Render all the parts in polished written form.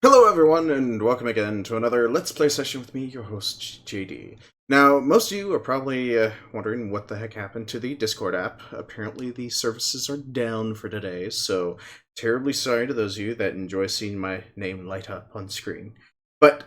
Hello everyone, and welcome again to another Let's Play session with me, your host, JD. Now, most of you are probably wondering what the heck happened to the Discord app. Apparently the services are down for today, so terribly sorry to those of you that enjoy seeing my name light up on screen. But,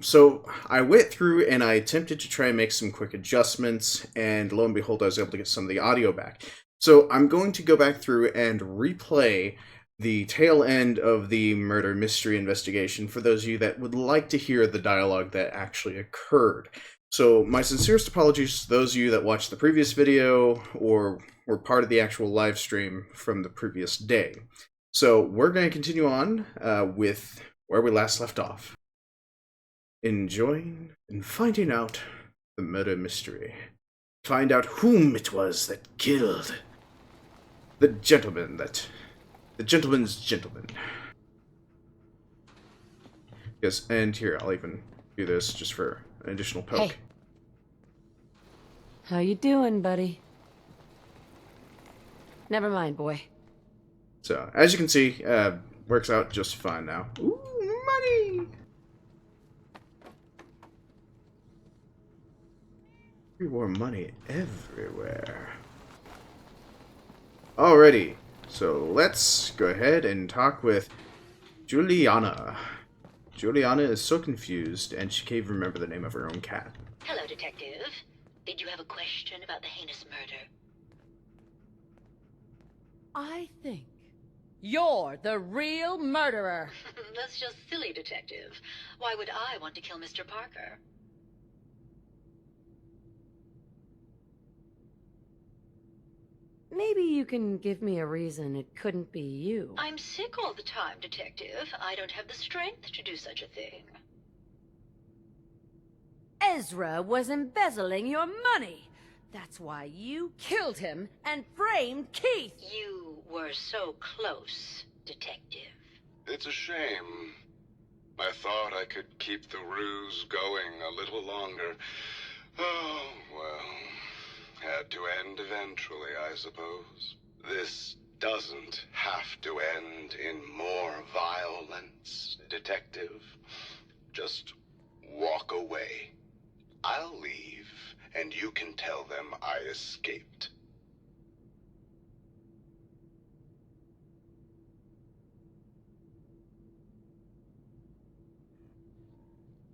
so I went through and I attempted to try and make some quick adjustments, and lo and behold, I was able to get some of the audio back. So I'm going to go back through and replay the tail end of the murder mystery investigation for those of you that would like to hear the dialogue that actually occurred. So my sincerest apologies to those of you that watched the previous video or were part of the actual live stream from the previous day. So we're going to continue on with where we last left off. Enjoying and finding out the murder mystery. Find out whom it was that killed the gentleman's gentleman. Yes, and here, I'll even do this just for an additional poke. Hey. How you doing, buddy? Never mind, boy. So, as you can see, works out just fine now. Ooh, money! More money everywhere. Alrighty. So let's go ahead and talk with Juliana. Juliana is so confused, and she can't even remember the name of her own cat. Hello, Detective. Did you have a question about the heinous murder? I think you're the real murderer. That's just silly, Detective. Why would I want to kill Mr. Parker? Maybe you can give me a reason it couldn't be you. I'm sick all the time, Detective. I don't have the strength to do such a thing. Ezra was embezzling your money. That's why you killed him and framed Keith. You were so close, Detective. It's a shame. I thought I could keep the ruse going a little longer. Oh, well. Had to end eventually, I suppose. This doesn't have to end in more violence, Detective. Just walk away. I'll leave, and you can tell them I escaped.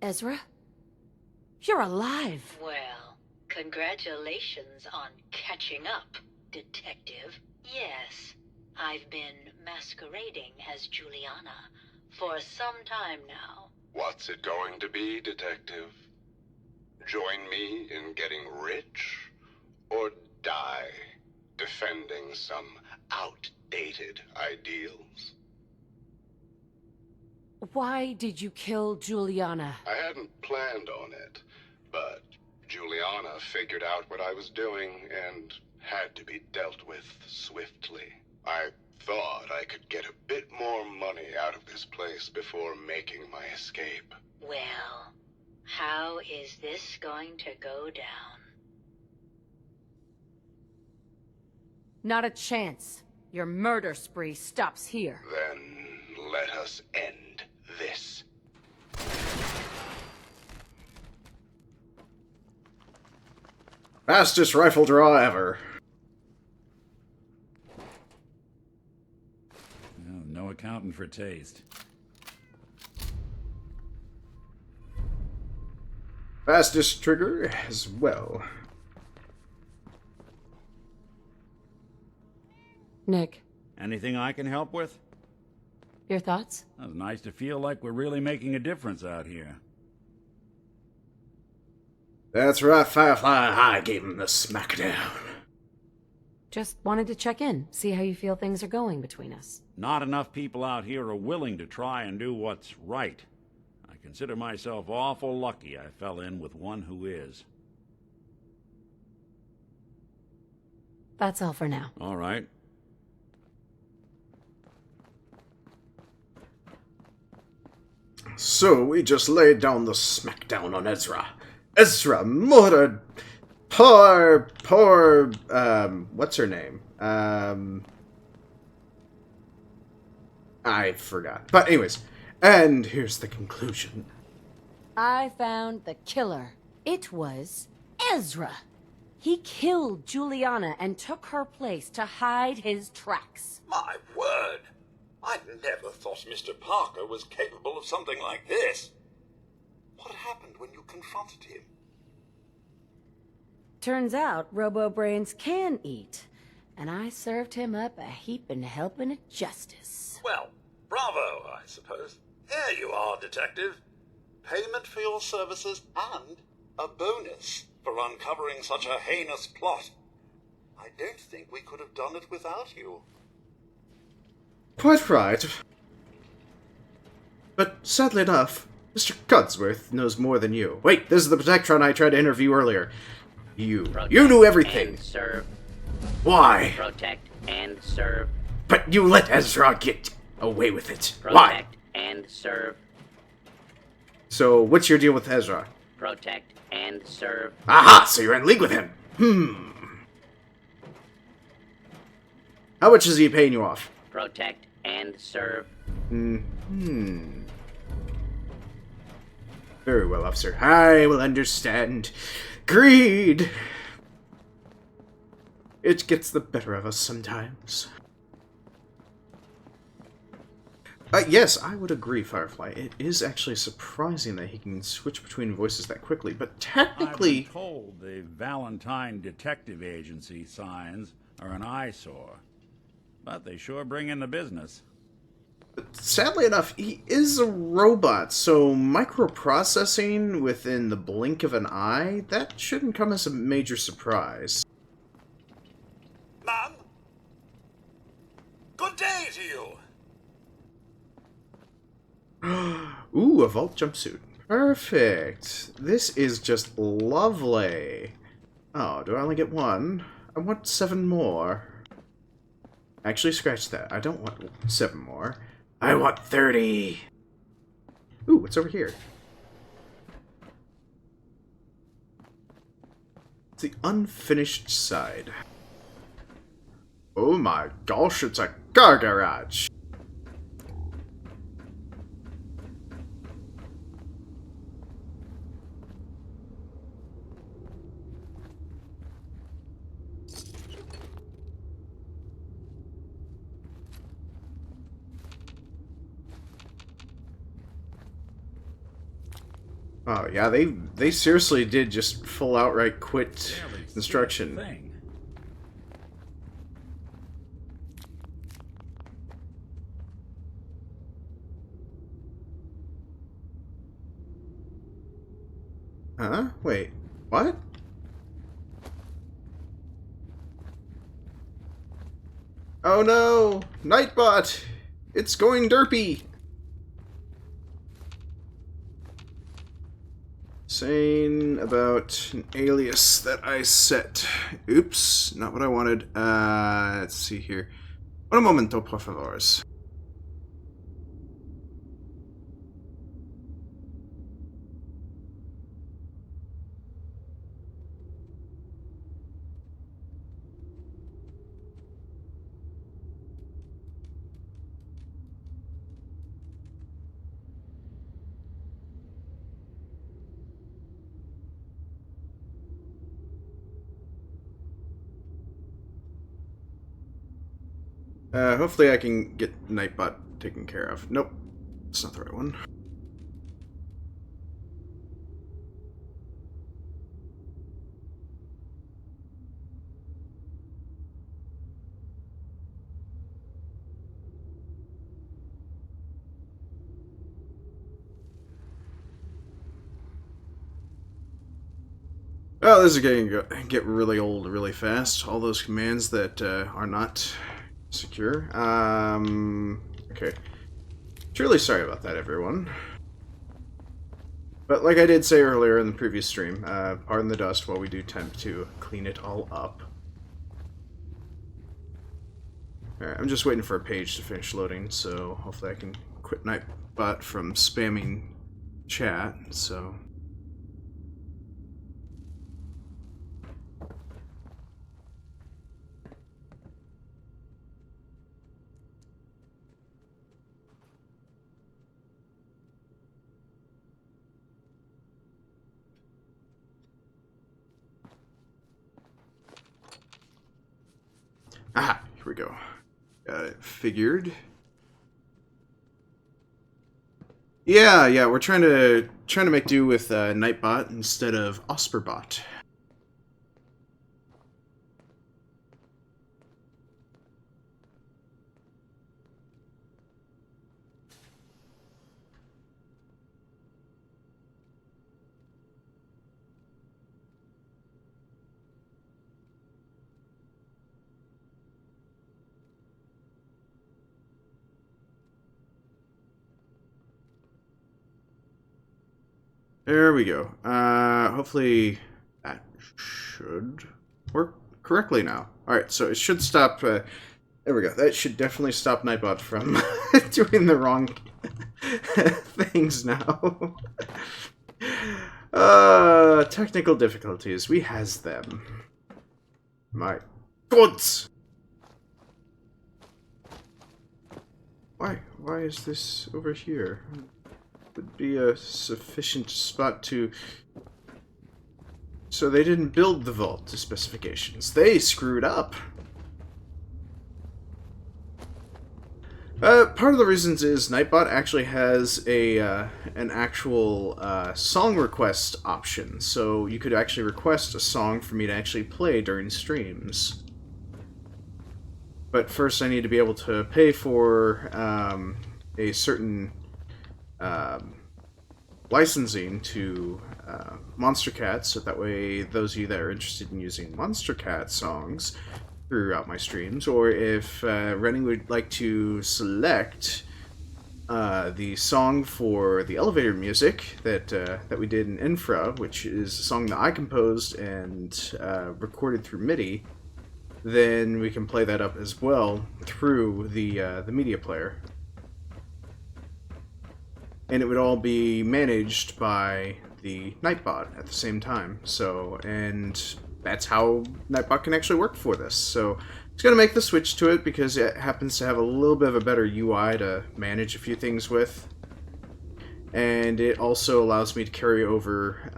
Ezra? You're alive. Well, congratulations on catching up, Detective. Yes, I've been masquerading as Juliana for some time now. What's it going to be, Detective? Join me in getting rich? Or die defending some outdated ideals? Why did you kill Juliana? I hadn't planned on it, but Juliana figured out what I was doing and had to be dealt with swiftly. I thought I could get a bit more money out of this place before making my escape. Well, how is this going to go down? Not a chance. Your murder spree stops here. Then let us end this. Fastest rifle draw ever. Oh, no accounting for taste. Fastest trigger as well. Nick, Anything I can help with? your thoughts? Well, it's nice to feel like we're really making a difference out here. That's right, Firefly. I gave him the smackdown. Just wanted to check in, see how you feel things are going between us. Not enough people out here are willing to try and do what's right. I consider myself awful lucky I fell in with one who is. That's all for now. All right. So we just laid down the smackdown on Ezra. Ezra murdered poor, what's her name? I forgot. But anyways, And here's the conclusion. I found the killer. It was Ezra. He killed Juliana and took her place to hide his tracks. My word! I never thought Mr. Parker was capable of something like this. What happened when you confronted him? Turns out Robo-Brains can eat, and I served him up a heaping helping of justice. Well, bravo, I suppose. Here you are, Detective. Payment for your services and a bonus for uncovering such a heinous plot. I don't think we could have done it without you. Quite right. But sadly enough, Mr. Codsworth knows more than you. Wait, this is the Protectron I tried to interview earlier. You knew everything. And serve. Why? Protect and serve. But you let Ezra get away with it. Why? Protect and serve. So, what's your deal with Ezra? Protect and serve. Aha! So you're in league with him. How much is he paying you off? Protect and serve. Very well, officer. I will understand. Greed! It gets the better of us sometimes. Yes, I would agree, Firefly. It is actually surprising that he can switch between voices that quickly, but technically... I've been told the Valentine Detective Agency signs are an eyesore, but they sure bring in the business. Sadly enough, he is a robot, so microprocessing within the blink of an eye, that shouldn't come as a major surprise. Ma'am? Good day to you. Ooh, a vault jumpsuit. Perfect. This is just lovely. Oh, do I only get one? I want 7 more. Actually, scratch that. I don't want 7 more. I want 30! Ooh, what's over here? It's the unfinished side. Oh my gosh, it's a car garage! Oh yeah, they seriously did just full outright quit construction. Thing. Huh? Wait, what? Oh no! Nightbot! It's going derpy! Saying about an alias that I set. Oops, not what I wanted. Let's see here. Un momento, por favor. Hopefully I can get Nightbot taken care of. Nope, it's not the right one. Oh, this is going to get really old really fast. All those commands that are not secure. Okay. Truly sorry about that, everyone. But like I did say earlier in the previous stream, pardon the dust while we do attempt to clean it all up. Alright, I'm just waiting for a page to finish loading, so hopefully I can quit Nightbot from spamming chat, so... Aha, here we go. Got it figured. Yeah, we're trying to make do with Nightbot instead of Osperbot. There we go. Hopefully that should work correctly now. Alright, so it should stop... there we go. That should definitely stop Nightbot from doing the wrong things now. Technical difficulties. We has them. My gods! Why is this over here? Would be a sufficient spot to... So they didn't build the vault to specifications. They screwed up. Part of the reasons is Nightbot actually has a an actual song request option, so you could actually request a song for me to actually play during streams. But first I need to be able to pay for a certain licensing to Monstercat, so that way those of you that are interested in using Monstercat songs throughout my streams, or if Rennie would like to select the song for the elevator music that we did in Infra, which is a song that I composed and recorded through MIDI, then we can play that up as well through the media player. And it would all be managed by the Nightbot at the same time. So, and that's how Nightbot can actually work for this. So, it's going to make the switch to it because it happens to have a little bit of a better UI to manage a few things with. And it also allows me to carry over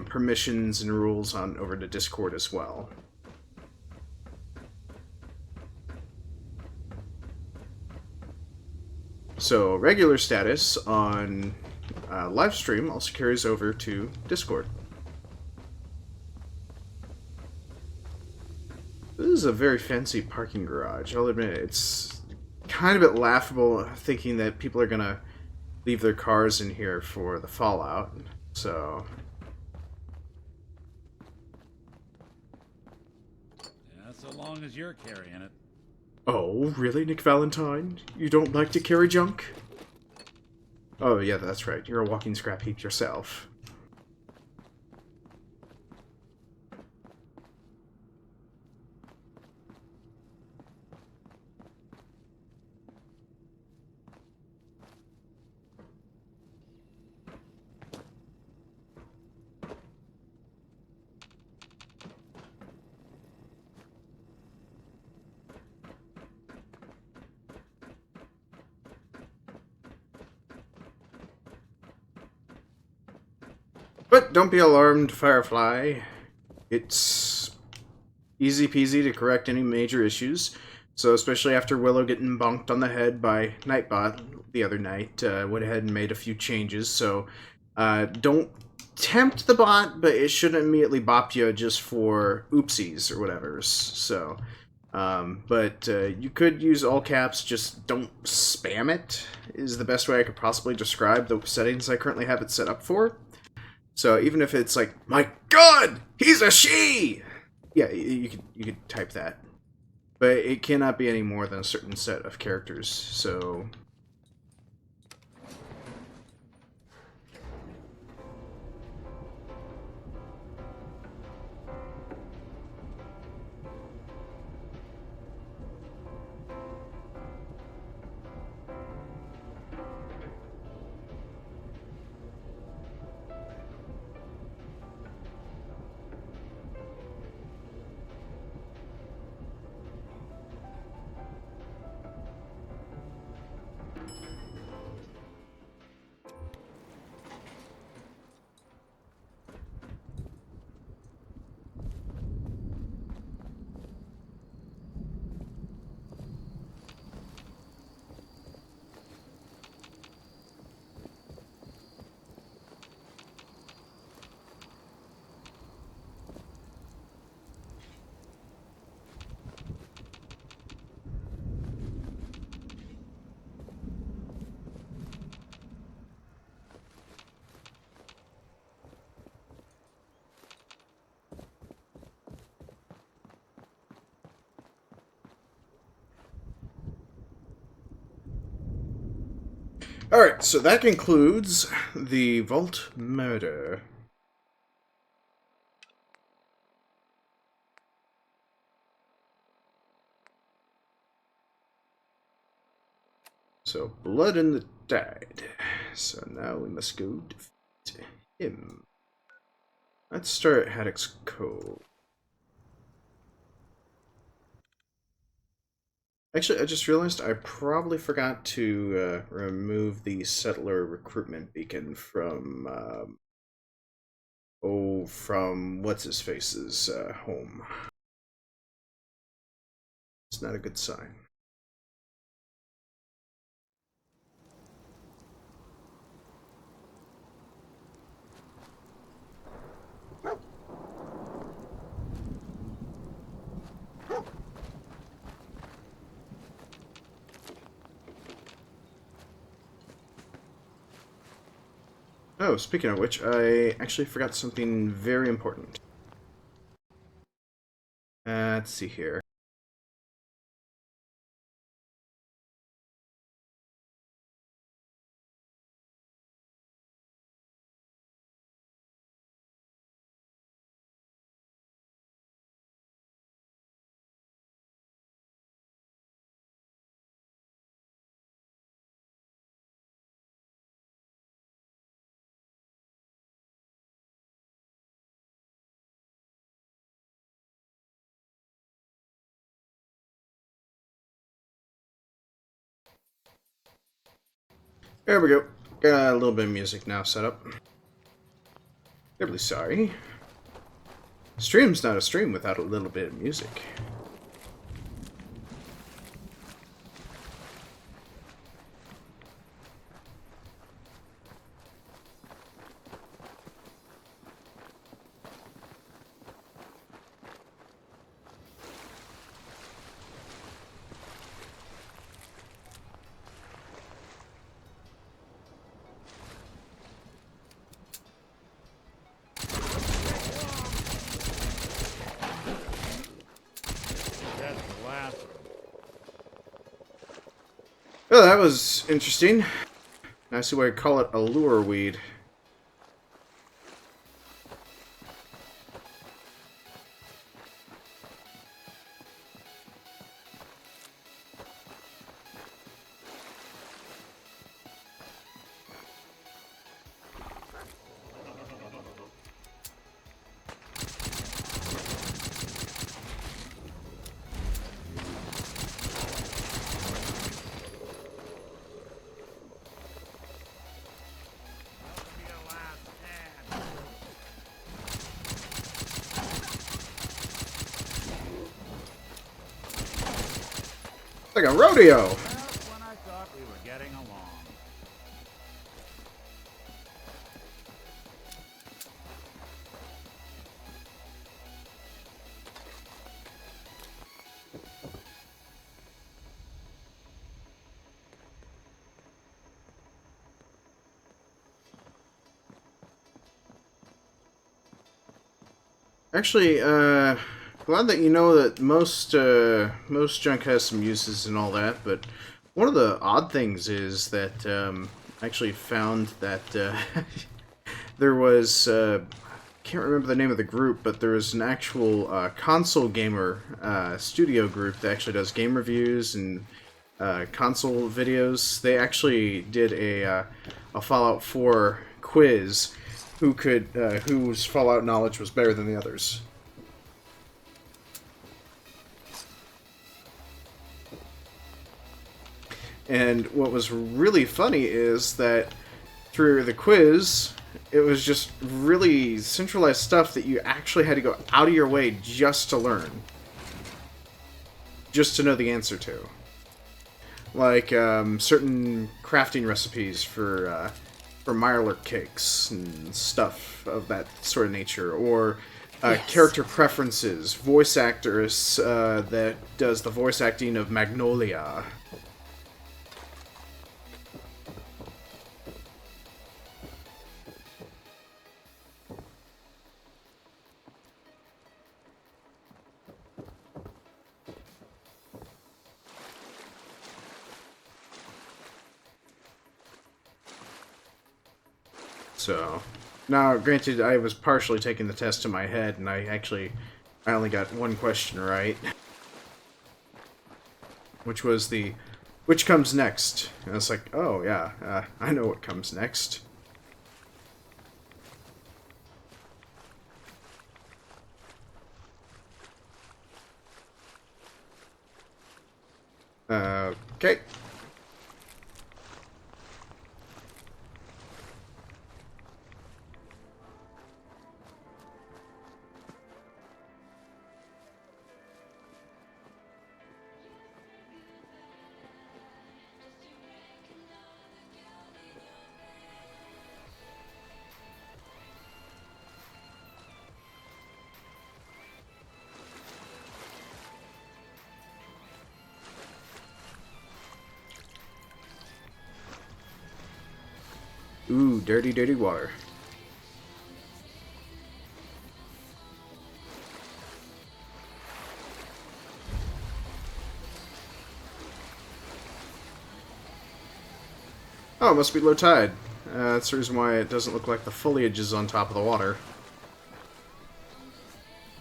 permissions and rules on over to Discord as well. So regular status on live stream also carries over to Discord. This is a very fancy parking garage. I'll admit it's kind of a bit laughable thinking that people are gonna leave their cars in here for the Fallout. So Yeah, so long as you're carrying it. oh, really, Nick Valentine? You don't like to carry junk? Oh, yeah, that's right. You're a walking scrap heap yourself. But don't be alarmed, Firefly. It's easy peasy to correct any major issues. So especially after Willow getting bonked on the head by Nightbot the other night, went ahead and made a few changes. So don't tempt the bot, but it shouldn't immediately bop you just for oopsies or whatever. So, but you could use all caps, just don't spam it, is the best way I could possibly describe the settings I currently have it set up for. So even if it's like, my God, he's a she! Yeah, you could type that. But it cannot be any more than a certain set of characters, so... Alright, so that concludes the Vault Murder. So, Blood in the Tide. So now we must go defeat him. Let's start at Haddock's Cove. Actually, I just realized I probably forgot to remove the settler recruitment beacon from, from what's-his-face's home. It's not a good sign. Oh, speaking of which, I actually forgot something very important. Let's see here. There we go. Got a little bit of music now set up. Terribly sorry. Stream's not a stream without a little bit of music. Well, that was interesting. I see why I call it a lure weed. Like a rodeo. Just when I thought we were getting along. Actually, glad that you know that most junk has some uses and all that, but one of the odd things is that I actually found that there was can't remember the name of the group, but there was an actual console gamer studio group that actually does game reviews and console videos. They actually did a Fallout 4 quiz. Whose Fallout knowledge was better than the others. And what was really funny is that through the quiz, it was just really centralized stuff that you actually had to go out of your way just to learn. Just to know the answer to. Like certain crafting recipes for Mirelurk cakes and stuff of that sort of nature, or Yes. character preferences, voice actress that does the voice acting of Magnolia. So, now, granted, I was partially taking the test in my head, and I only got one question right. Which was which comes next? And I was like, oh yeah, I know what comes next. Okay. Ooh, dirty, dirty water. Oh, it must be low tide. That's the reason why it doesn't look like the foliage is on top of the water.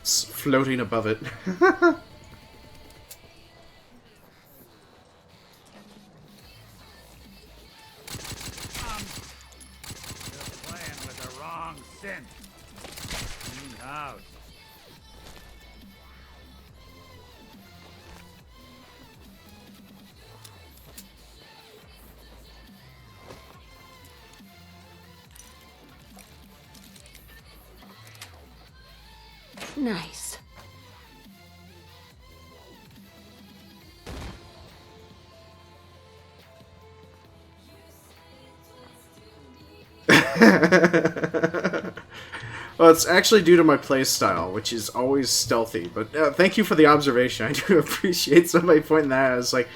It's floating above it. Nice. Well, it's actually due to my playstyle, which is always stealthy. But thank you for the observation. I do appreciate somebody pointing that out. It's like,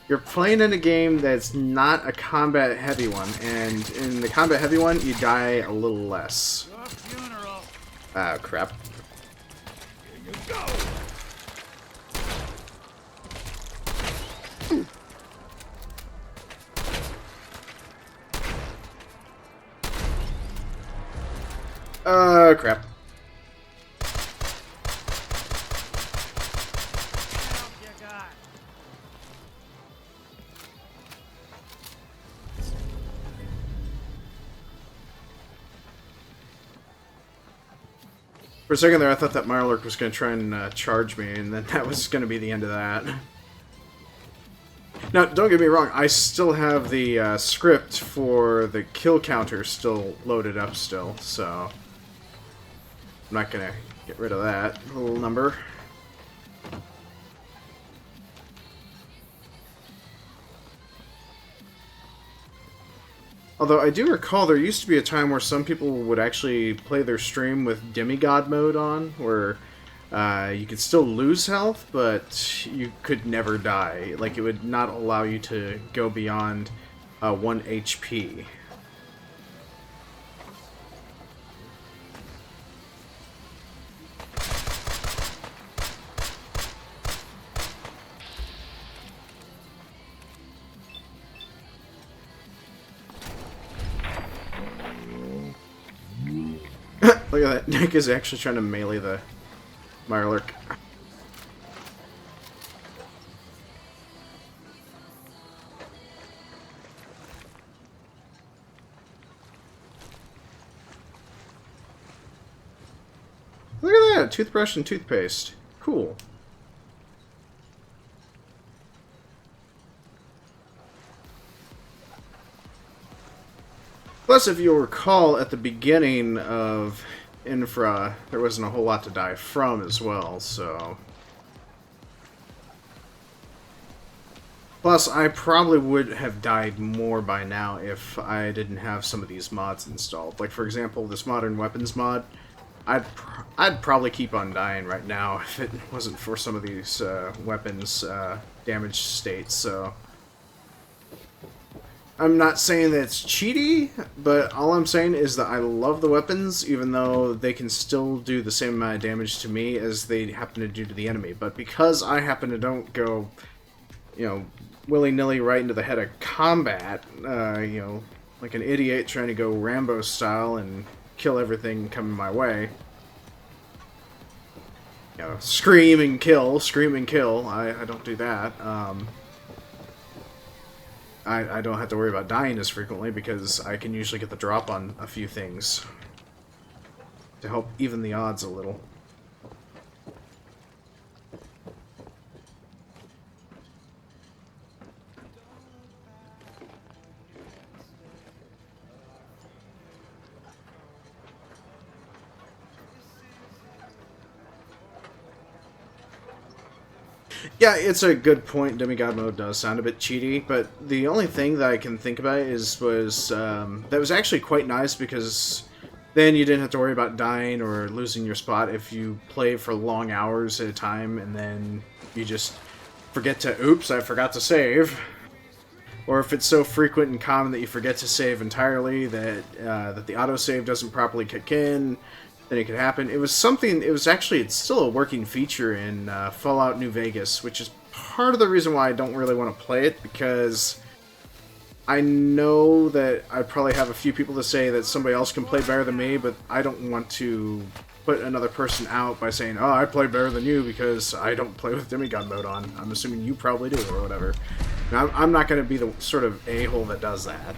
you're playing in a game that's not a combat-heavy one, and in the combat-heavy one, you die a little less. Ah, crap. Here you go! Crap. For a second there, I thought that Mirelurk was going to try and charge me, and then that was going to be the end of that. Now, don't get me wrong, I still have the script for the kill counter still loaded up still, so I'm not going to get rid of that little number. Although I do recall there used to be a time where some people would actually play their stream with demigod mode on, where you could still lose health, but you could never die. Like, it would not allow you to go beyond 1 HP. Look at that, Nick is actually trying to melee the Mirelurk. Look at that! Toothbrush and toothpaste. Cool. Plus, if you'll recall, at the beginning of Infra, there wasn't a whole lot to die from as well, so... Plus, I probably would have died more by now if I didn't have some of these mods installed. Like, for example, this Modern Weapons mod, I'd probably keep on dying right now if it wasn't for some of these weapons damaged states, so... I'm not saying that it's cheaty, but all I'm saying is that I love the weapons, even though they can still do the same amount of damage to me as they happen to do to the enemy. But because I happen to don't go, you know, willy-nilly right into the head of combat, you know, like an idiot trying to go Rambo style and kill everything coming my way. You know, scream and kill, scream and kill. I don't do that. I don't have to worry about dying as frequently because I can usually get the drop on a few things to help even the odds a little. Yeah, it's a good point. Demigod mode does sound a bit cheaty, but the only thing that I can think about that was actually quite nice because then you didn't have to worry about dying or losing your spot if you play for long hours at a time and then you just forget to, oops, I forgot to save. Or if it's so frequent and common that you forget to save entirely, that the autosave doesn't properly kick in, then it could happen. It's still a working feature in Fallout New Vegas, which is part of the reason why I don't really want to play it, because I know that I probably have a few people to say that somebody else can play better than me, but I don't want to put another person out by saying, oh, I play better than you because I don't play with Demigod mode on. I'm assuming you probably do, or whatever. Now, I'm not going to be the sort of a-hole that does that.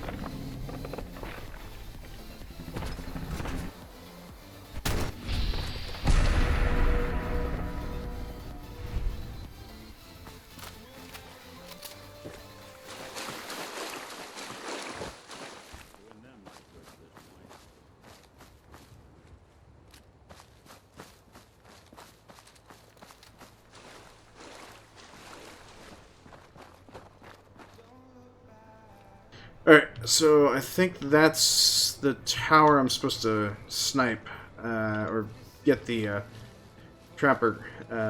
Alright, so I think that's the tower I'm supposed to snipe, or get the trapper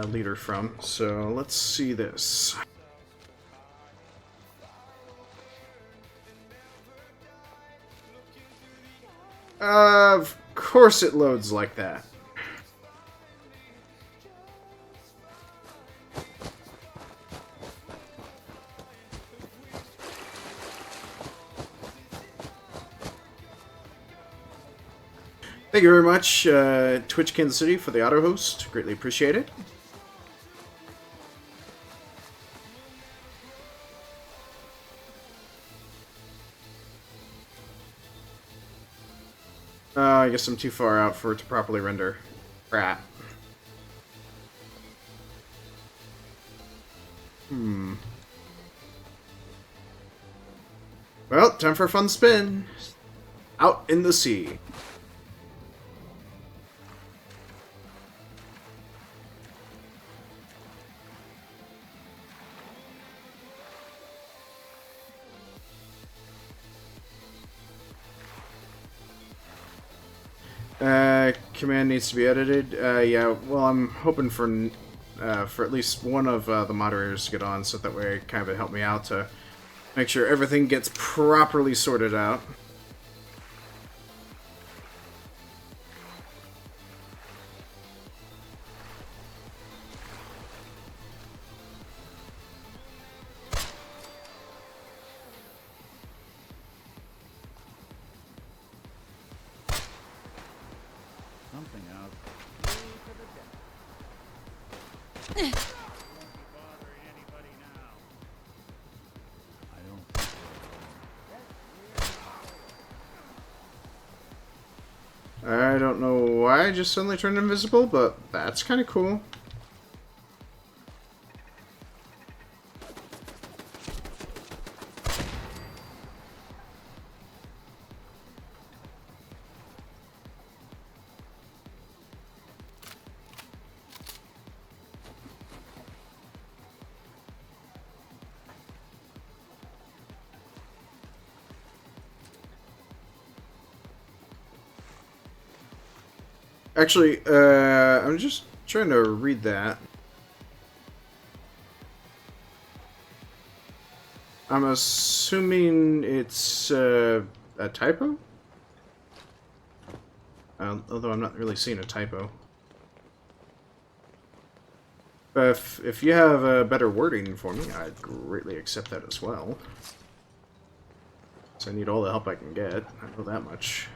leader from. So let's see this. Of course it loads like that. Thank you very much, Twitch Kansas City, for the auto host. Greatly appreciate it. I guess I'm too far out for it to properly render. Crap. Well, time for a fun spin. Out in the sea. Command needs to be edited. Yeah, well, I'm hoping for at least one of the moderators to get on, so that way it kind of help me out to make sure everything gets properly sorted out. Something out. I don't know why I just suddenly turned invisible, but that's kind of cool. Actually, I'm just trying to read that. I'm assuming it's a typo? Although I'm not really seeing a typo. But if you have better wording for me, I'd greatly accept that as well. So I need all the help I can get. I know that much.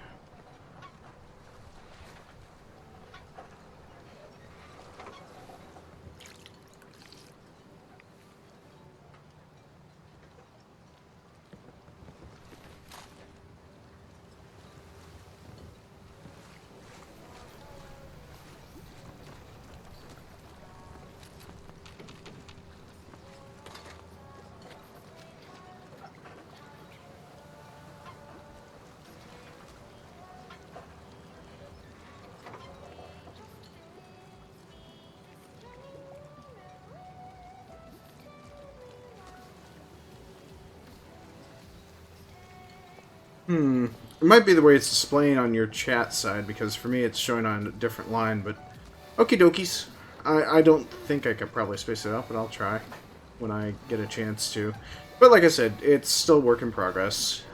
It might be the way it's displaying on your chat side, because for me it's showing on a different line, but okie dokies. I don't think I could probably space it out, but I'll try when I get a chance to. But like I said, it's still work in progress.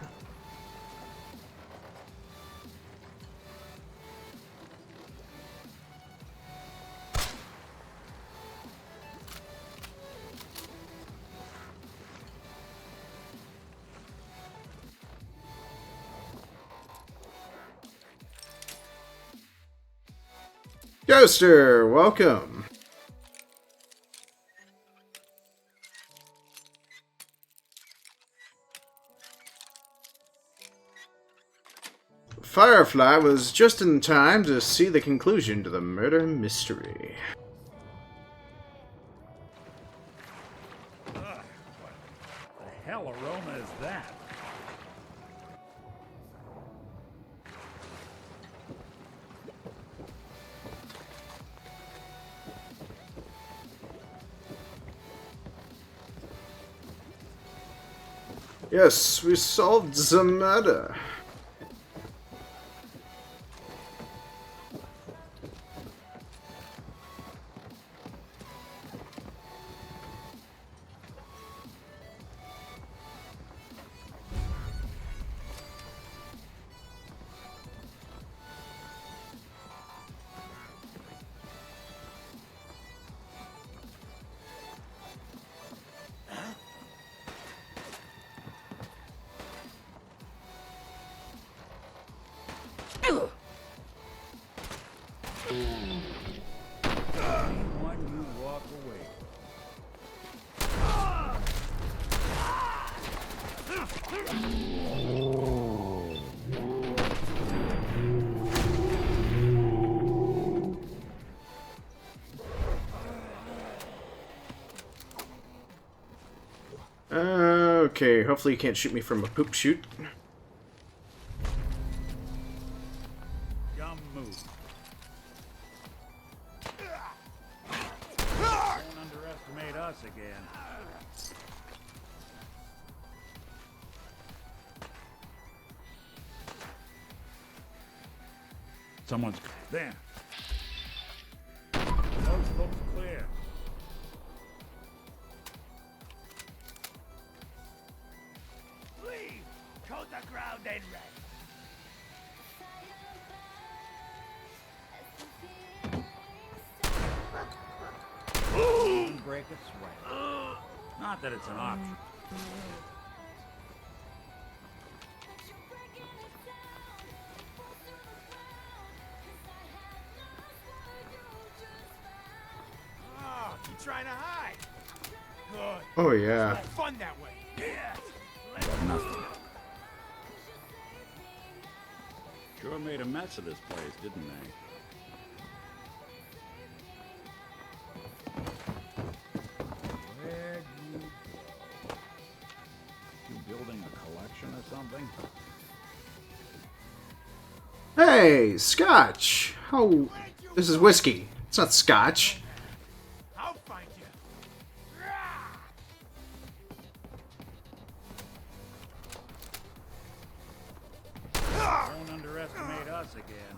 Ghoster, welcome. Firefly was just in time to see the conclusion to the murder mystery. What the hell aroma is that? Yes, we solved the murder. When you walk away. Okay, hopefully you can't shoot me from a poop chute. Dumb move. Don't underestimate us again. Someone's there. Coast looks clear. Leave! Coat the ground and rest. Break its way. Not that it's an option. Oh, you trying to hide? Good. Oh yeah. Fun that way. Yes. Got nothing. Sure made a mess of this place, didn't they? Where'd you go? You building a collection or something? Hey, Scotch. How? This is whiskey. It's not Scotch. I'll find you. Don't underestimate us again.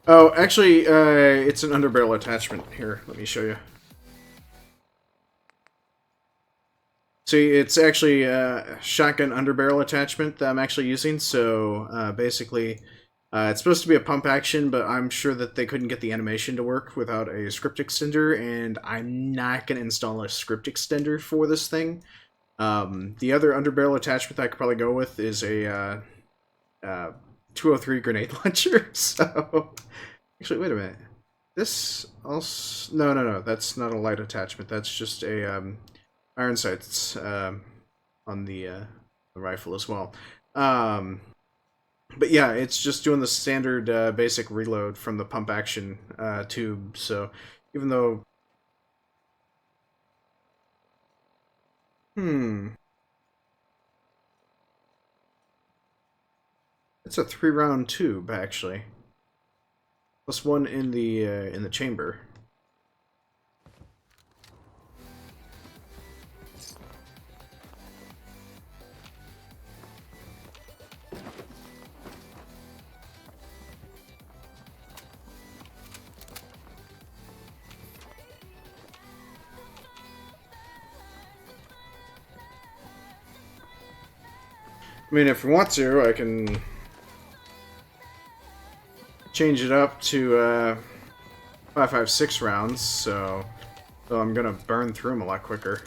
Oh, actually, it's an underbarrel attachment. Here, let me show you. See, it's actually a shotgun underbarrel attachment that I'm actually using. So basically, It's supposed to be a pump action, but I'm sure that they couldn't get the animation to work without a script extender, and I'm not going to install a script extender for this thing. The other underbarrel attachment that I could probably go with is a 203 grenade launcher. So, actually, wait a minute. This also... No, that's not a light attachment. That's just a iron sights on the rifle as well. But yeah, it's just doing the standard basic reload from the pump action tube. So even though... It's a 3-round tube, actually. Plus one in the chamber. I mean, if we want to, I can change it up to 5.56 rounds, so I'm gonna burn through them a lot quicker.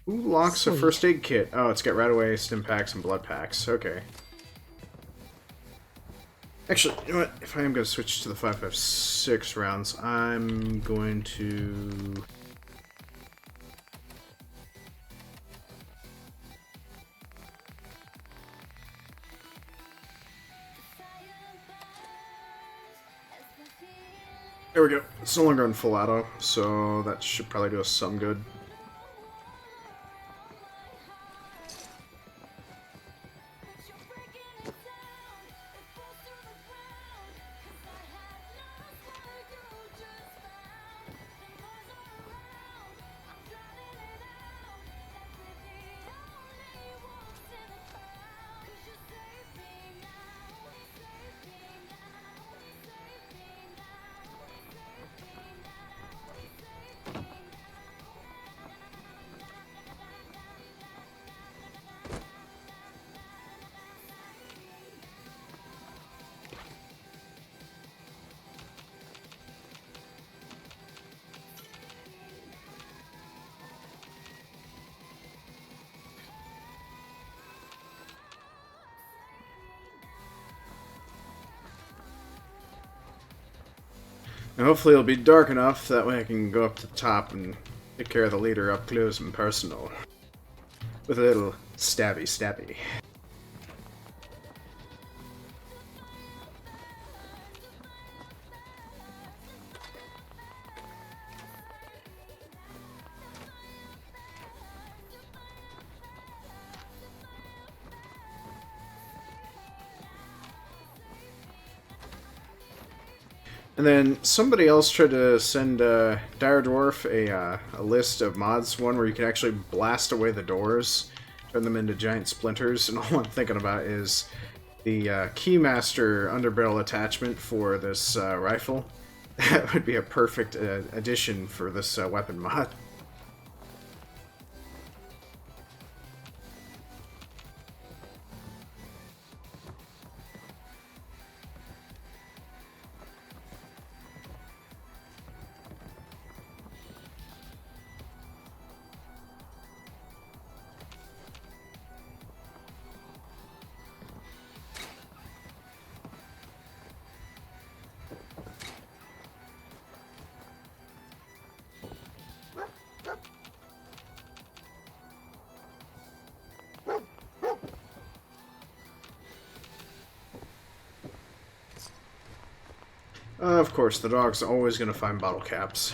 Who locks a first aid kit? Oh, it's got right away stim packs and blood packs. Okay. Actually, you know what? If I am going to switch to the 5.56 rounds, I'm going to... There we go. It's no longer on full auto, so that should probably do us some good. And hopefully it'll be dark enough, that way I can go up to the top and take care of the leader up close and personal. With a little stabby. And then somebody else tried to send Dire Dwarf a list of mods, one where you can actually blast away the doors, turn them into giant splinters, and all I'm thinking about is the Keymaster underbarrel attachment for this rifle. That would be a perfect addition for this weapon mod. Of course, the dog's always going to find bottle caps.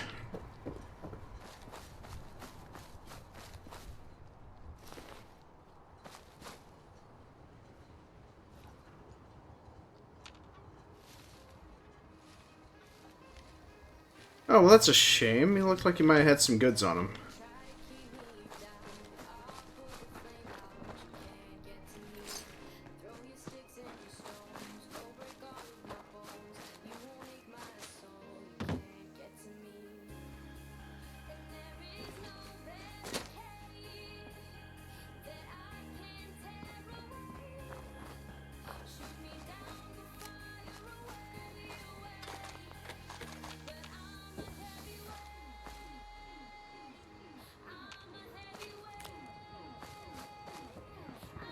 Oh, well, that's a shame. He looked like he might have had some goods on him.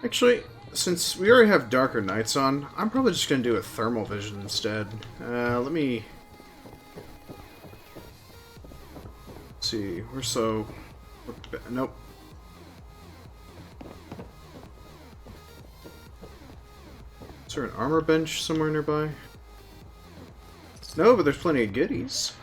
Actually, since we already have Darker Nights on, I'm probably just going to do a thermal vision instead. Let me... see, we're so... nope. Is there an armor bench somewhere nearby? No, but there's plenty of goodies.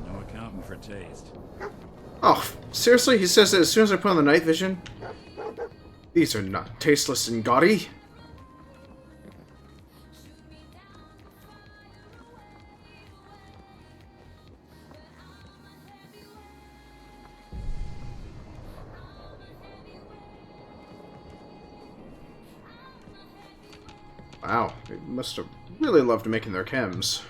No accounting for taste. Oh, seriously? He says that as soon as I put on the night vision? These are not tasteless and gaudy. Wow, they must have really loved making their chems.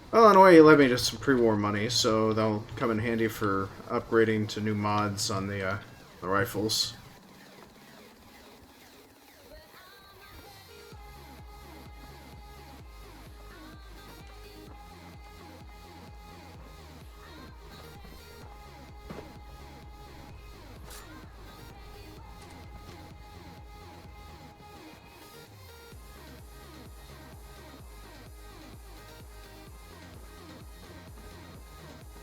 Well, in a way, he lent me just some pre-war money, so that'll come in handy for upgrading to new mods on the rifles.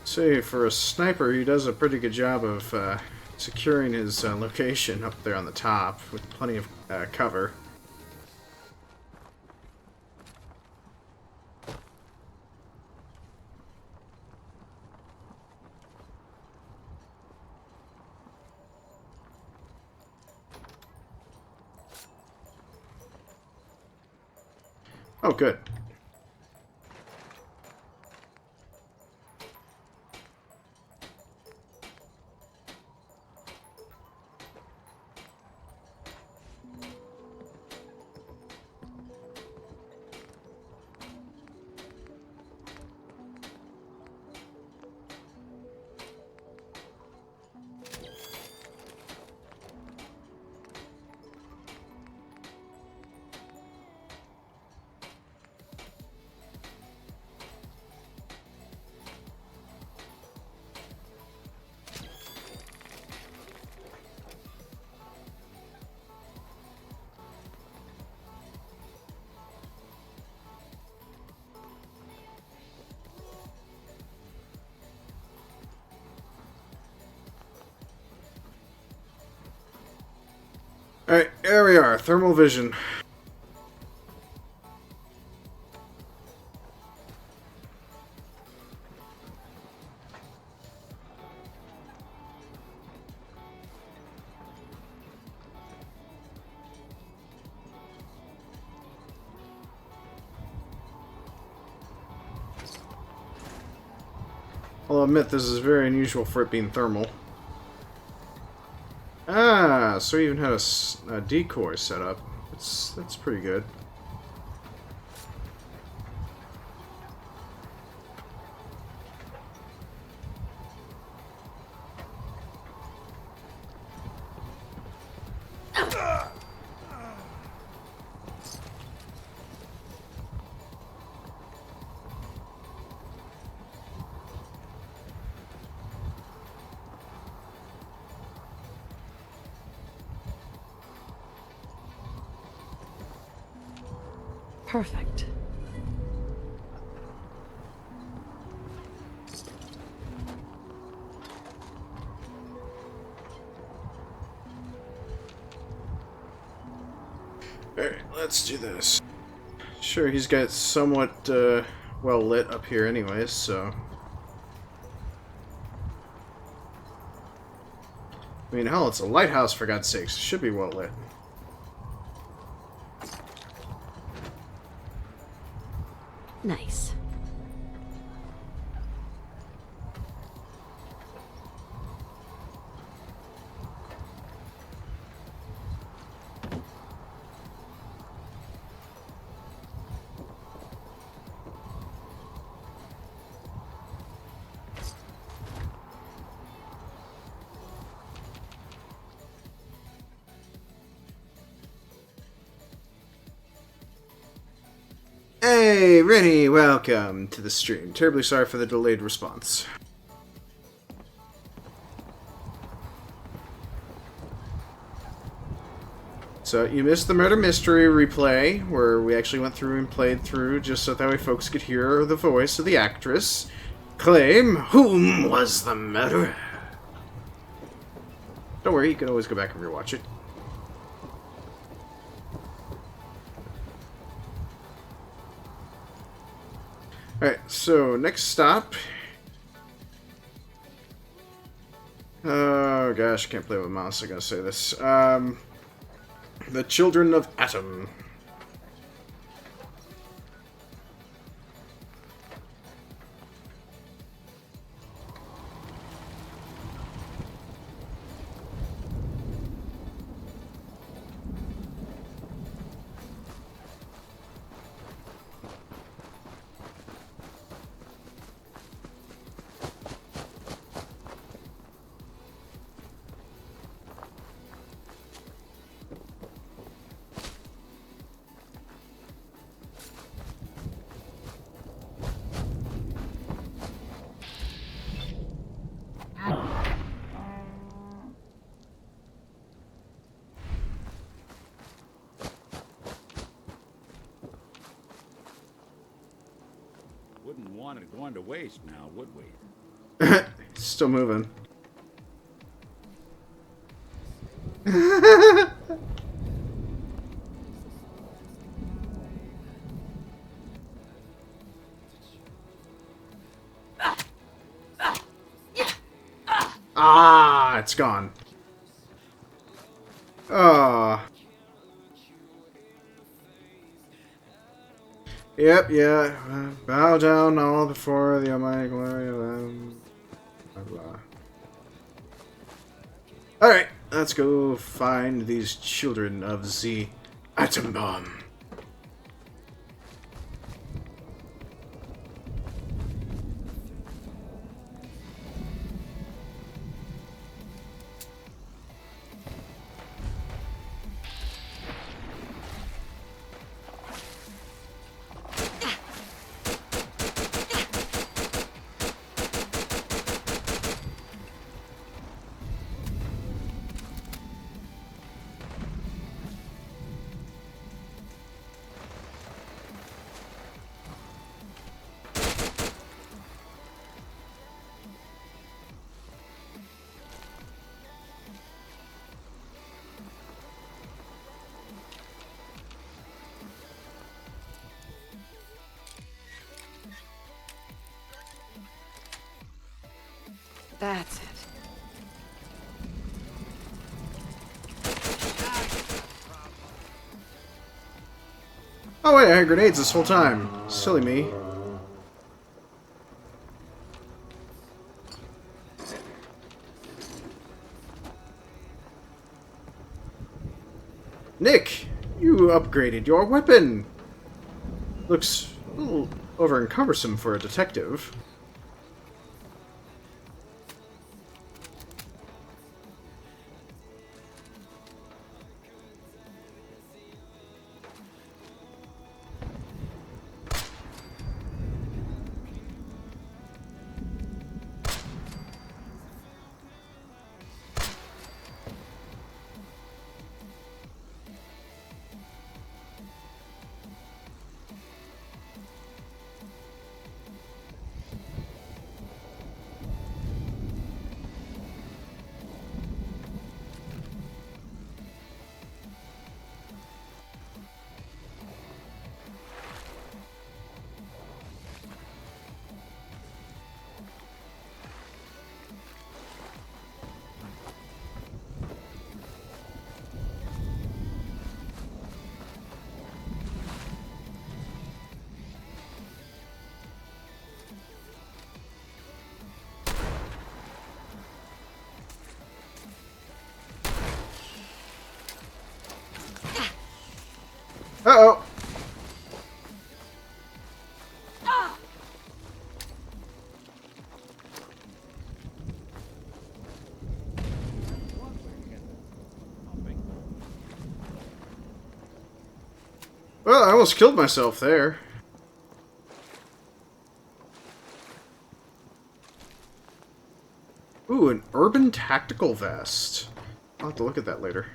Say, for a sniper, he does a pretty good job of securing his location up there on the top with plenty of cover. Oh, good. Alright, there we are. Thermal vision. I'll admit this is very unusual for it being thermal. Ah, so you even had a decoy set up. That's pretty good. Perfect. Alright, let's do this. Sure, he's got somewhat well lit up here anyways, so... I mean, hell, it's a lighthouse, for God's sakes. It should be well lit. Nice. Hey, Rennie, welcome to the stream. Terribly sorry for the delayed response. So, you missed the murder mystery replay, where we actually went through and played through, just so that way folks could hear the voice of the actress claim whom was the murderer. Don't worry, you can always go back and rewatch it. Alright, so next stop. Oh gosh, I can't play with a mouse, I gotta say this. The Children of Atom. Wouldn't want it going to waste now, would we? Still moving. Ah, it's gone. Oh. Yep, yeah. Bow down all before the almighty glory of them. Blah, blah. Alright, let's go find these children of the atom bomb. That's it. Oh wait, I had grenades this whole time. Silly me. Nick, you upgraded your weapon. Looks a little over encumbersome for a detective. Well, I almost killed myself there. Ooh, an urban tactical vest. I'll have to look at that later.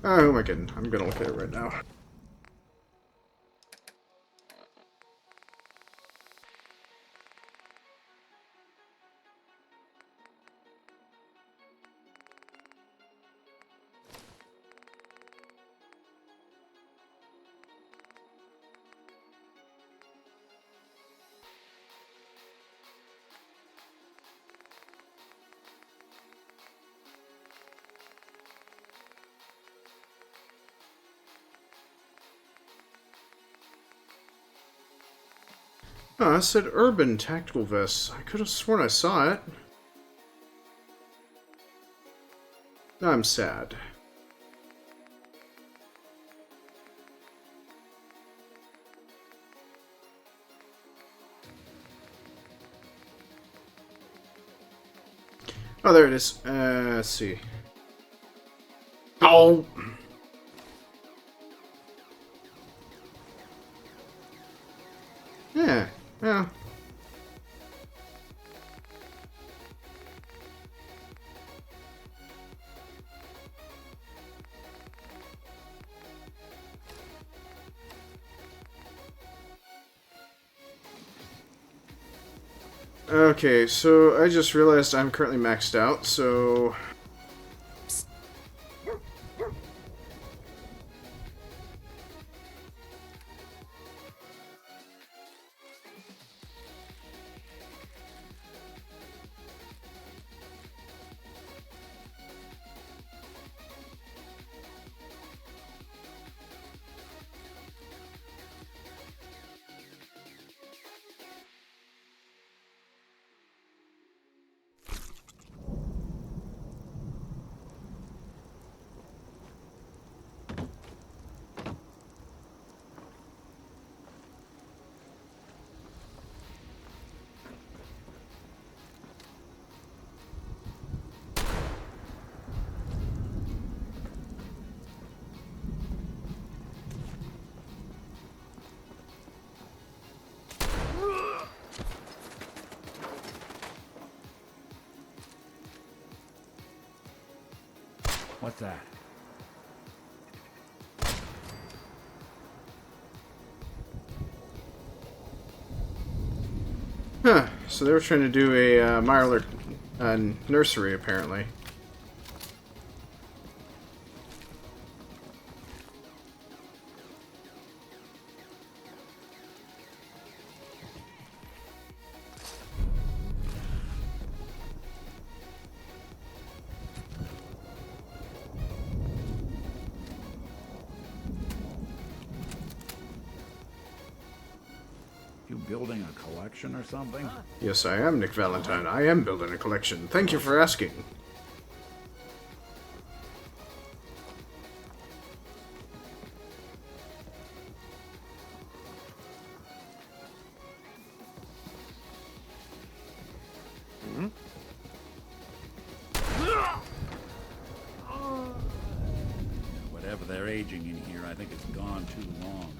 Oh, who am I kidding? I'm gonna look at it right now. Oh, I said urban tactical vests. I could have sworn I saw it. I'm sad. Oh, there it is. Let's see. Oh! Yeah, yeah. Okay, so I just realized I'm currently maxed out, so... What's that? Huh, so they were trying to do a Mirelurk nursery, apparently. You building a collection or something? Yes, I am, Nick Valentine. I am building a collection. Thank you for asking. Whatever they're aging in here, I think it's gone too long.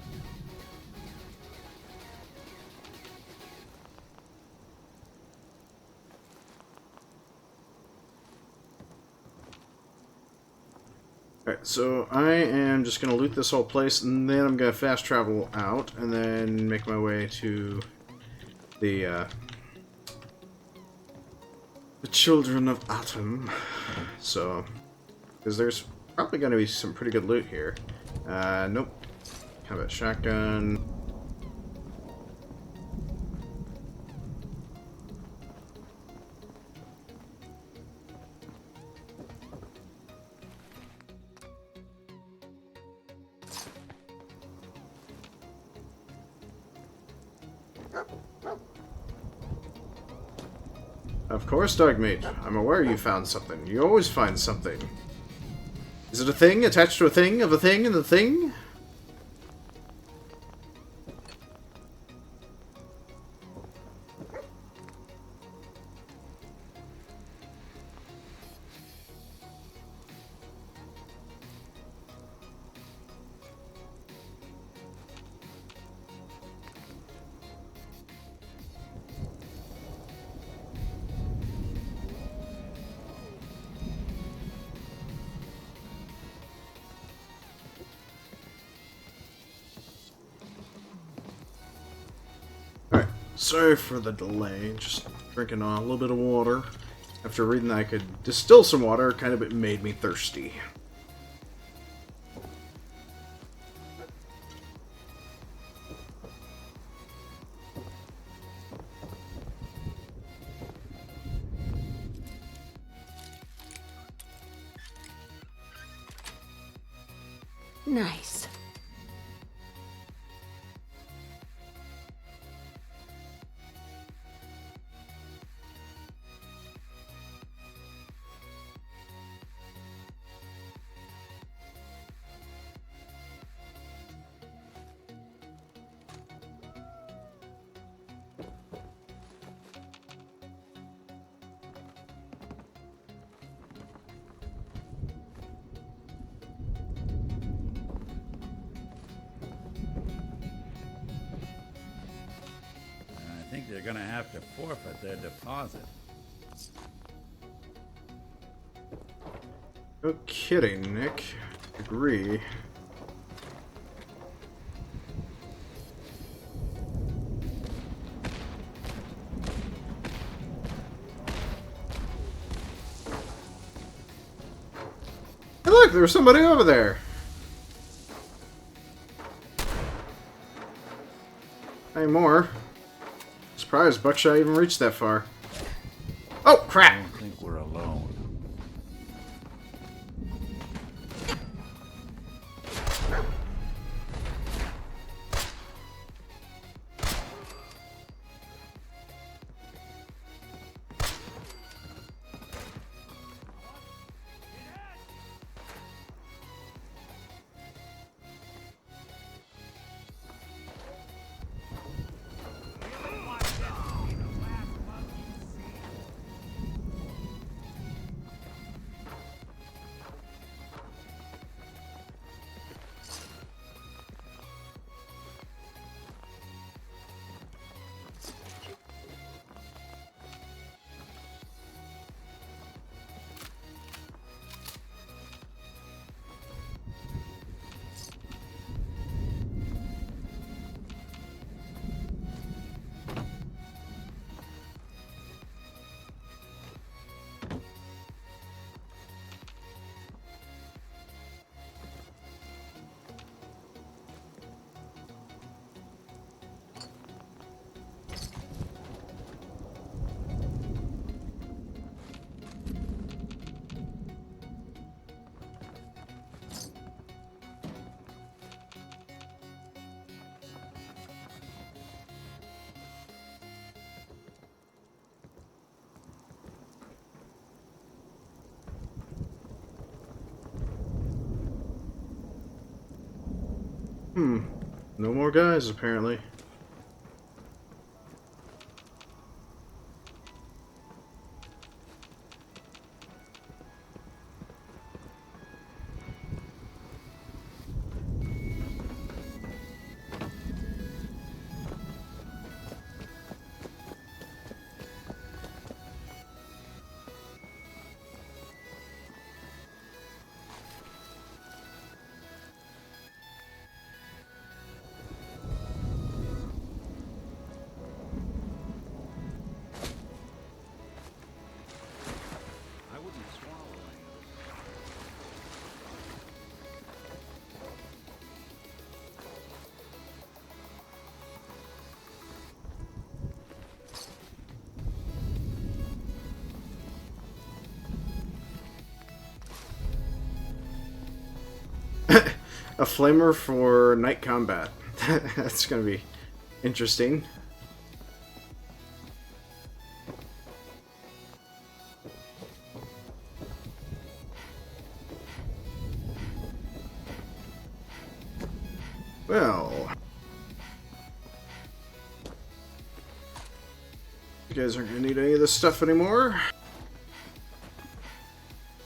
Alright, so I am just going to loot this whole place, and then I'm going to fast travel out, and then make my way to the Children of Atom. So, because there's probably going to be some pretty good loot here. Nope. Combat shotgun. Of course, Dogmeat. I'm aware you found something. You always find something. Is it a thing attached to a thing of a thing and the thing? sorry for the delay. Just drinking a little bit of water. After reading that I could distill some water, it kind of made me thirsty. Nice. I think they're gonna have to forfeit their deposit. No kidding, Nick. Agree. Hey look, there's somebody over there! Hey, more. Surprised Buckshot even reached that far. Oh, I crap! don't think we're alone. No more guys, apparently. I wouldn't swallow any of it. A flamer for night combat. That's gonna be interesting. Well, you guys aren't gonna need any of this stuff anymore.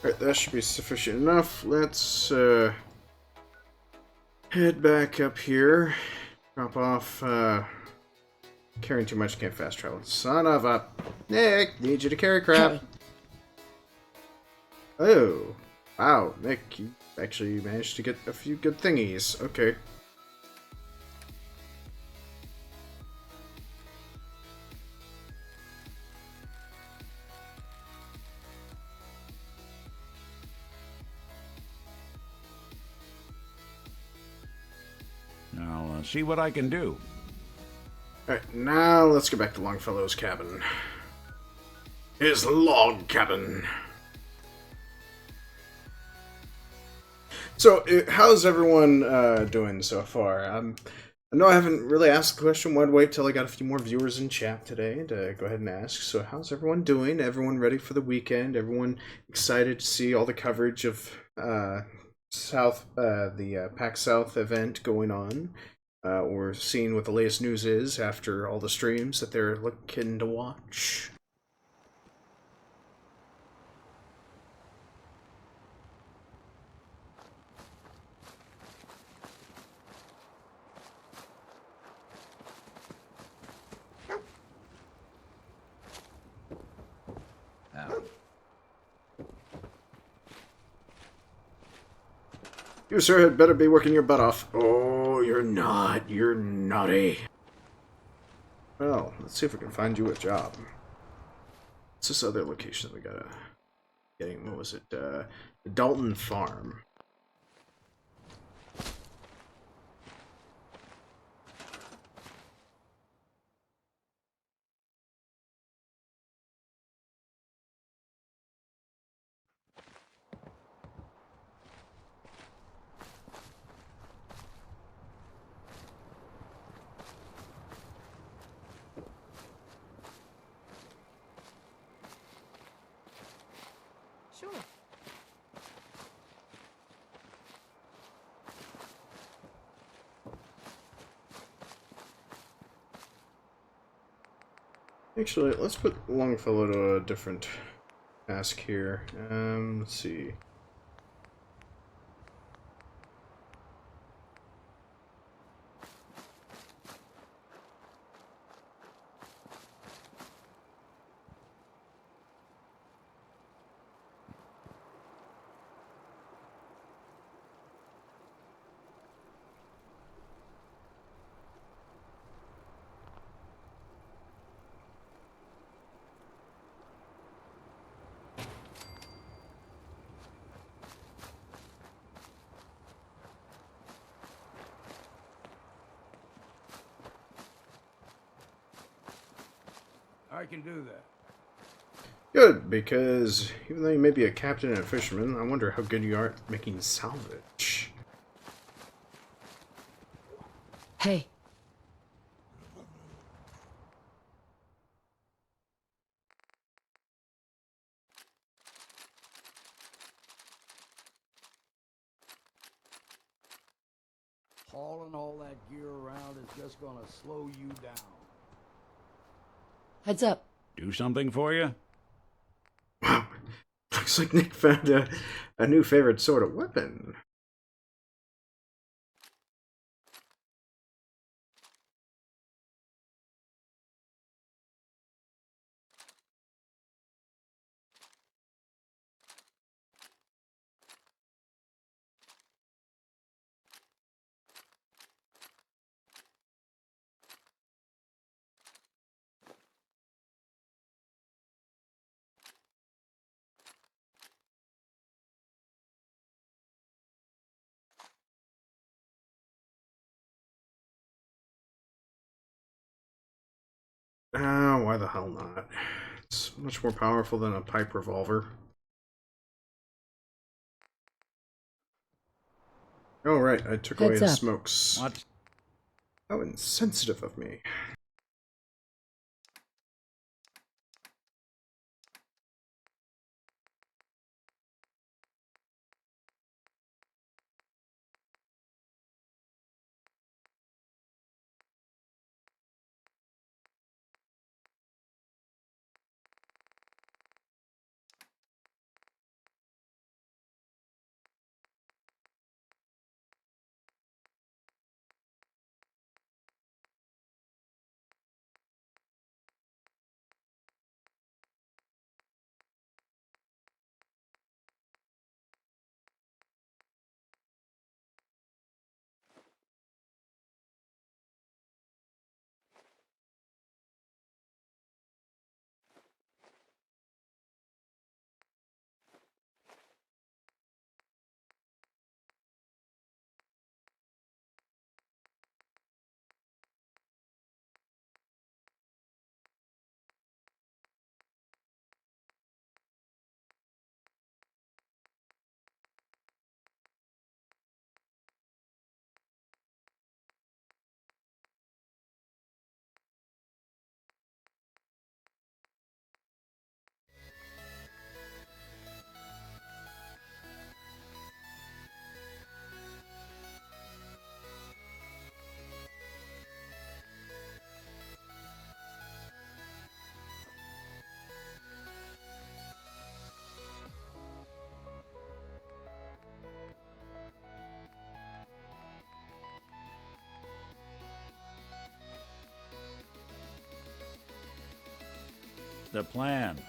Alright, that should be sufficient enough. Let's head back up here. Drop off, carrying too much, can't fast travel. Son of a... Nick, need you to carry crap. Hey. Oh. Wow, Nick, you actually managed to get a few good thingies. Okay. see what I can do. Alright, now let's get back to Longfellow's cabin. His log cabin. So, how's everyone doing so far? I know I haven't really asked the question. I'd wait till I got a few more viewers in chat today to go ahead and ask. So, how's everyone doing? Everyone ready for the weekend? Everyone excited to see all the coverage of the PAX South event going on? Or seeing what the latest news is after all the streams that they're looking to watch? You, sir, had better be working your butt off. Oh, you're not. You're naughty. Well, let's see if we can find you a job. What's this other location that we gotta... What was it? The Dalton Farm. Sure. Actually, let's put Longfellow to a different task here. Let's see. I can do that. Good, because even though you may be a captain and a fisherman, I wonder how good you are at making salvage. Hey. Hauling all that gear around is just gonna slow you down. Heads up. Do something for you? Wow, looks like Nick found a new favorite sort of weapon. Ah, why the hell not? It's much more powerful than a pipe revolver. Oh, right, I took away Heads his up. smokes. What? How insensitive of me. the plan.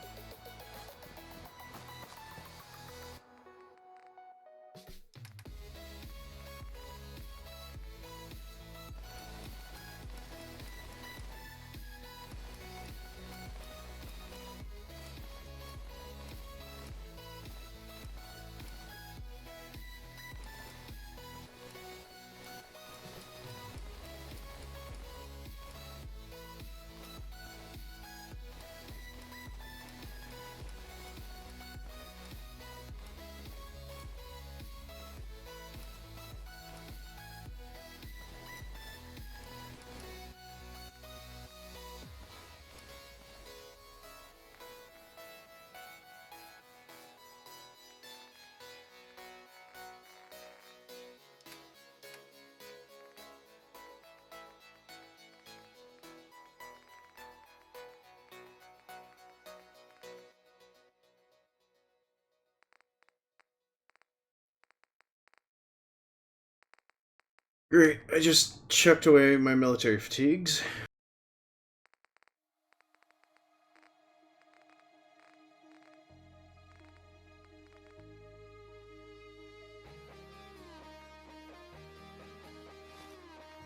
Great, I just chucked away my military fatigues.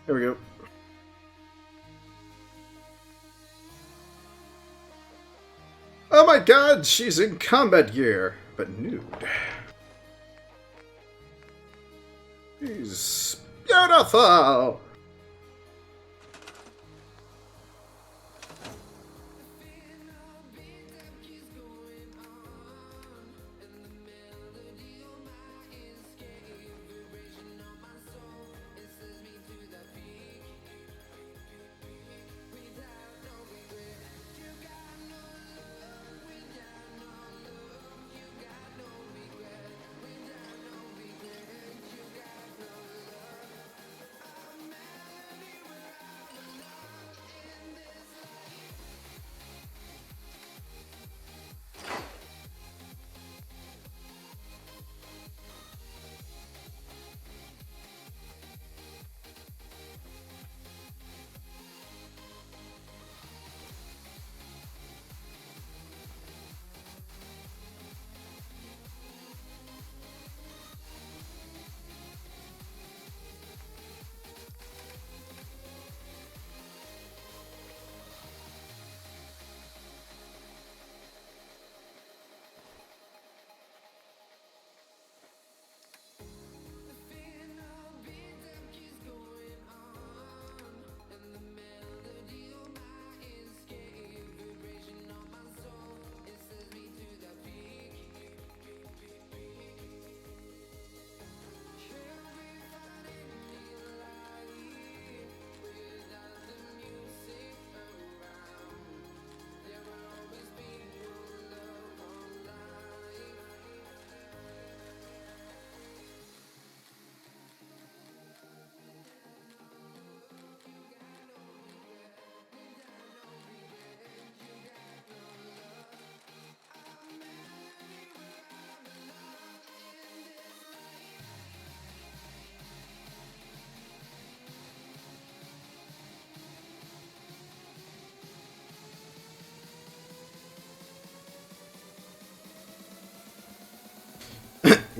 There we go. Oh my god, she's in combat gear, but nude. She's beautiful!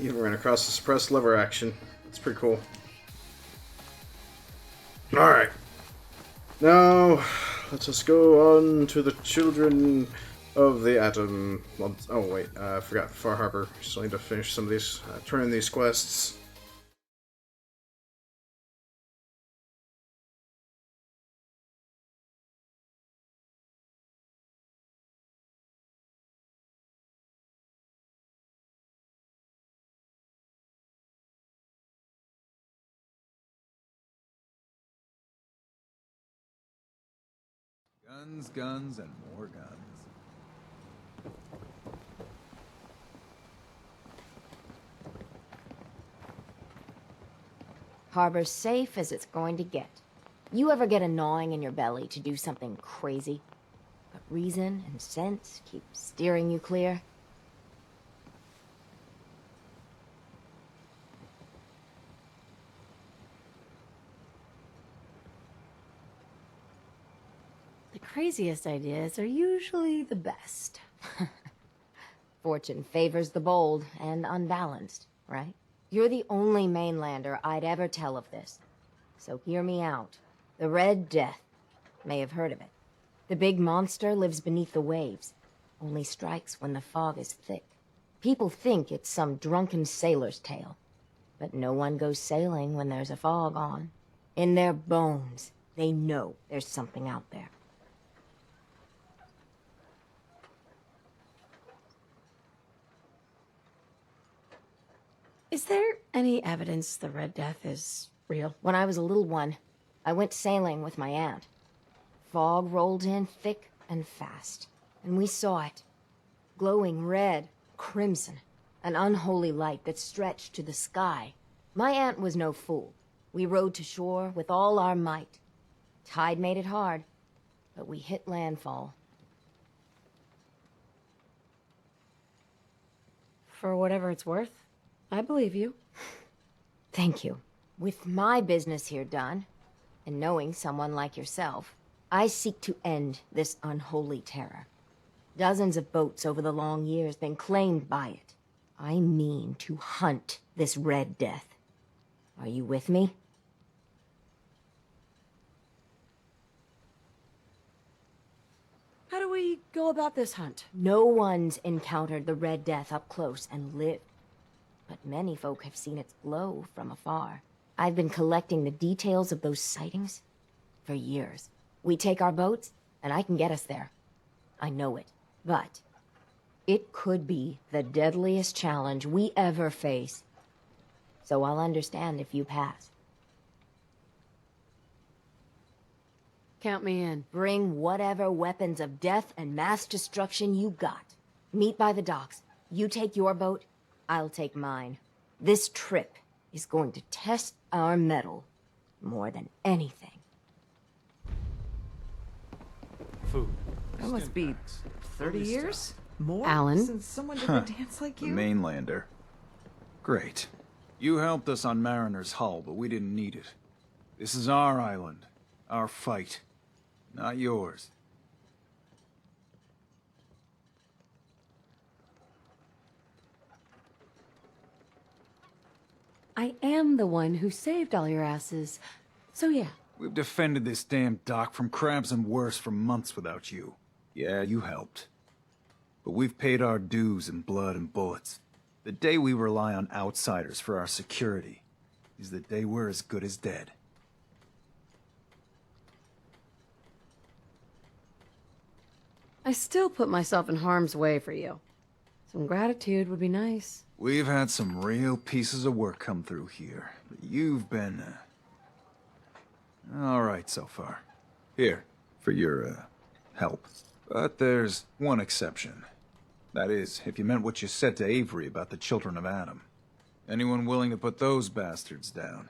Even ran across the suppressed lever action. That's pretty cool. Alright. Now, let us go on to the children of the atom. Well, oh, wait. I forgot Far Harbor. Still need to finish some of these. Turn in these quests. Guns, guns, and more guns. Harbor's safe as it's going to get. You ever get a gnawing in your belly to do something crazy, but reason and sense keep steering you clear? The craziest ideas are usually the best. Fortune favors the bold and unbalanced, right? You're the only mainlander I'd ever tell of this. So hear me out. The Red Death. May have heard of it. The big monster lives beneath the waves. Only strikes when the fog is thick. People think it's some drunken sailor's tale. But no one goes sailing when there's a fog on. In their bones, they know there's something out there. Is there any evidence the Red Death is real? When I was a little one, I went sailing with my aunt. Fog rolled in thick and fast, and we saw it. Glowing red, crimson, an unholy light that stretched to the sky. My aunt was no fool. We rowed to shore with all our might. Tide made it hard, but we hit landfall. For whatever it's worth, I believe you. Thank you. With my business here done, and knowing someone like yourself, I seek to end this unholy terror. Dozens of boats over the long years been claimed by it. I mean to hunt this Red Death. Are you with me? How do we go about this hunt? No one's encountered the Red Death up close and lived. But many folk have seen its glow from afar. I've been collecting the details of those sightings for years. We take our boats, and I can get us there. I know it. But it could be the deadliest challenge we ever face. So I'll understand if you pass. Count me in. Bring whatever weapons of death and mass destruction you got. Meet by the docks. You take your boat, I'll take mine. This trip is going to test our mettle more than anything. Food. That must be 30 years? More? Alan? Since someone did a dance like The you? mainlander. Great. You helped us on Mariner's Hull, but we didn't need it. This is our island. Our fight. Not yours. I am the one who saved all your asses. So yeah. We've defended this damn dock from crabs and worse for months without you. Yeah, you helped. But we've paid our dues in blood and bullets. The day we rely on outsiders for our security is the day we're as good as dead. I still put myself in harm's way for you. Some gratitude would be nice. We've had some real pieces of work come through here, but you've been, all right so far. Here, for your, help. But there's one exception. That is, if you meant what you said to Avery about the Children of Adam. Anyone willing to put those bastards down,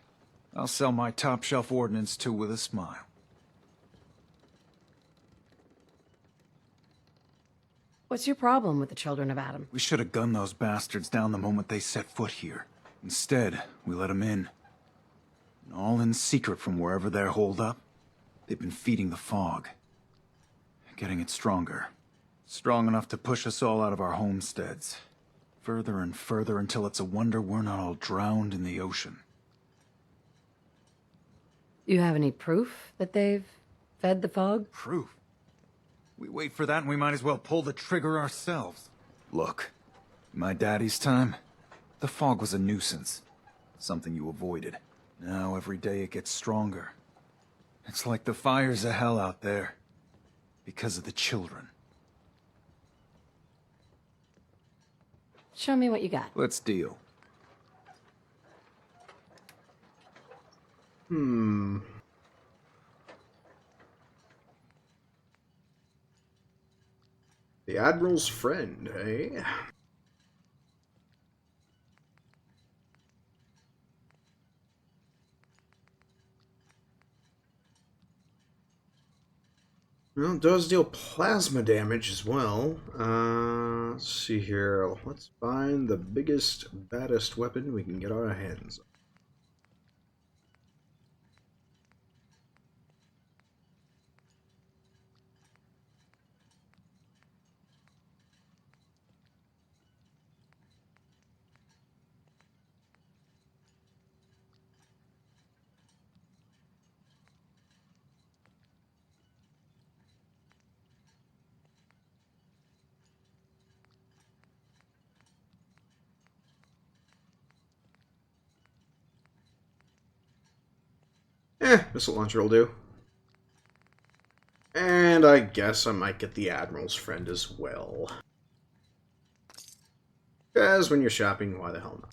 I'll sell my top-shelf ordnance to with a smile. What's your problem with the Children of Adam? We should have gunned those bastards down the moment they set foot here. Instead, we let them in. And all in secret from wherever they're holed up. They've been feeding the fog. Getting it stronger. Strong enough to push us all out of our homesteads. Further and further until it's a wonder we're not all drowned in the ocean. You have any proof that they've fed the fog? Proof? We wait for that and we might as well pull the trigger ourselves. Look, in my daddy's time, the fog was a nuisance. Something you avoided. Now every day it gets stronger. It's like the fires of hell out there. Because of the children. Show me what you got. Let's deal. The Admiral's friend, eh? Well, it does deal plasma damage as well. Let's see here. Let's find the biggest, baddest weapon we can get our hands on. Missile launcher will do. And I guess I might get the Admiral's friend as well. Because when you're shopping, why the hell not?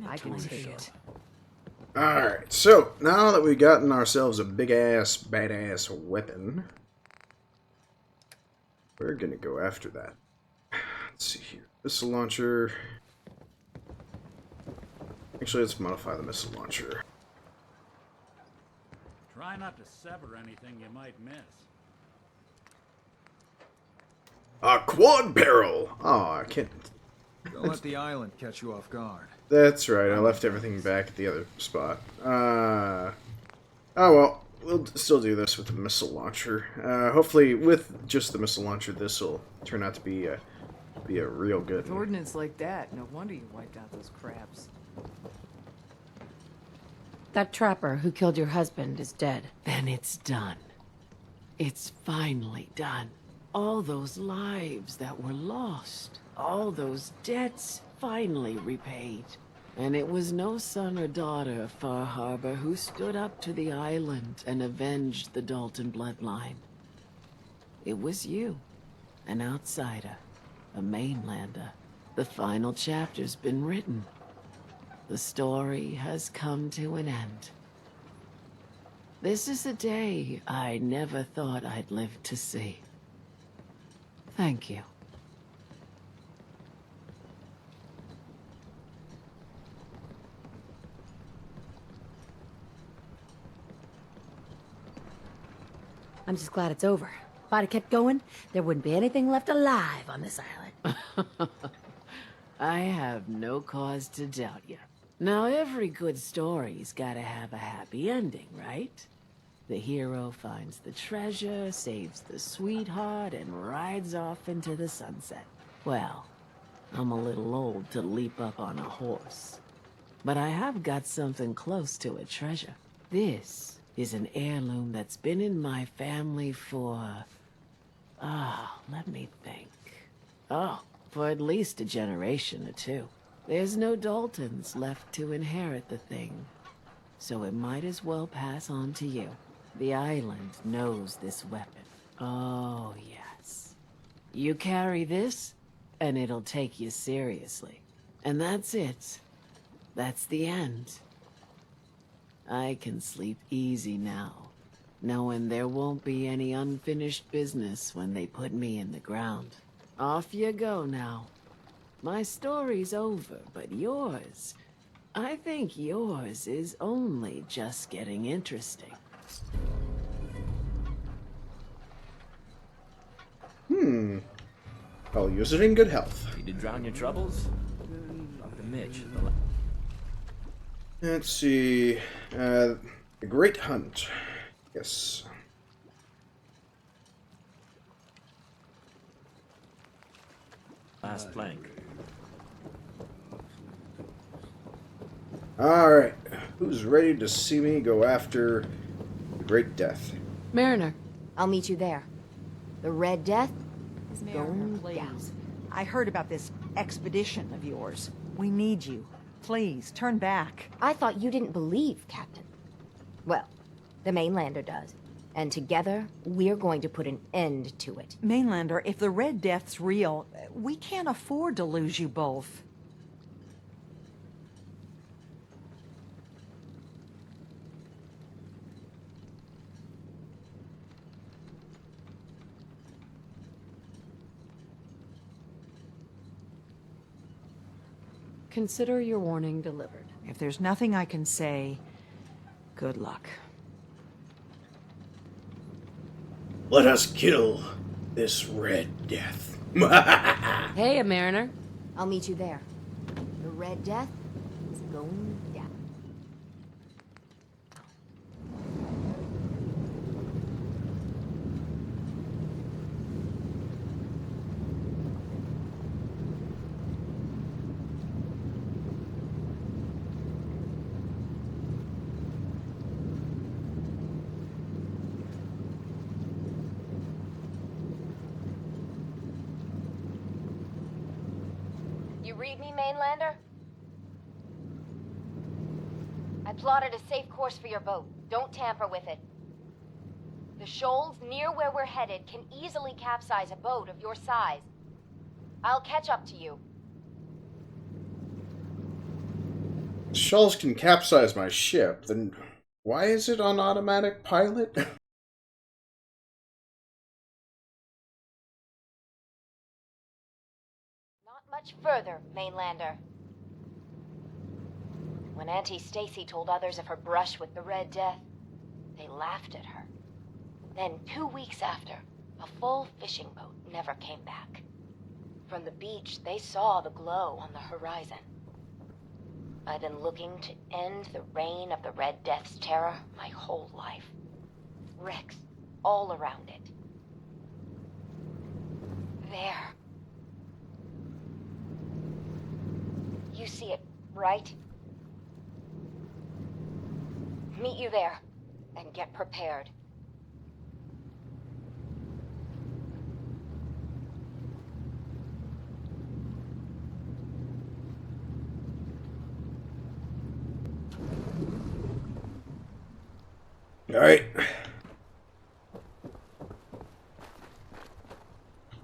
I can take it. Alright, so now that we've gotten ourselves a big-ass, badass weapon, we're gonna go after that. Let's see here. Missile launcher. Actually, let's modify the missile launcher. Try not to sever anything you might miss. A quad barrel! Oh, I can't... Don't let the island catch you off guard. That's right, I left everything back at the other spot. Oh well, we'll still do this with the missile launcher. Hopefully, with just the missile launcher, this will turn out to be a real good With one. ordnance like that, no wonder you wiped out those crabs. That trapper who killed your husband is dead. Then it's done. It's finally done. All those lives that were lost, all those debts finally repaid. And it was no son or daughter of Far Harbor who stood up to the island and avenged the Dalton bloodline. It was you, an outsider, a mainlander. The final chapter's been written. The story has come to an end. This is a day I never thought I'd live to see. Thank you. I'm just glad it's over. If I'd have kept going, there wouldn't be anything left alive on this island. I have no cause to doubt you. Now, every good story's gotta have a happy ending, right? The hero finds the treasure, saves the sweetheart, and rides off into the sunset. Well, I'm a little old to leap up on a horse. But I have got something close to a treasure. This is an heirloom that's been in my family for... let me think. For at least a generation or two. There's no Daltons left to inherit the thing, so it might as well pass on to you. The island knows this weapon. Oh, yes. You carry this, and it'll take you seriously. And that's it. That's the end. I can sleep easy now, knowing there won't be any unfinished business when they put me in the ground. Off you go now. My story's over, but yours... I think yours is only just getting interesting. I'll use it in good health. Need to drown your troubles? Talk to Mitch. Let's see. The Great Hunt. Yes. Last plank. Alright. Who's ready to see me go after the Great Death? Mariner. I'll meet you there. The Red Death is Mariner, going please. down. I heard about this expedition of yours. We need you. Please, turn back. I thought you didn't believe, Captain. Well, the mainlander does. And together, we're going to put an end to it. Mainlander, if the Red Death's real, we can't afford to lose you both. Consider your warning delivered. If there's nothing I can say, good luck. Let us kill this Red Death. Hey, a mariner. I'll meet you there. The Red Death is going down. You read me, Mainlander? I plotted a safe course for your boat. Don't tamper with it. The shoals near where we're headed can easily capsize a boat of your size. I'll catch up to you. Shells can capsize my ship, then why is it on automatic pilot? Not much further, Mainlander. When Auntie Stacy told others of her brush with the Red Death, they laughed at her. Then 2 weeks after, a full fishing boat never came back. From the beach, they saw the glow on the horizon. I've been looking to end the reign of the Red Death's terror my whole life. Wrecks all around it. There. You see it, right? Meet you there, and get prepared. All right.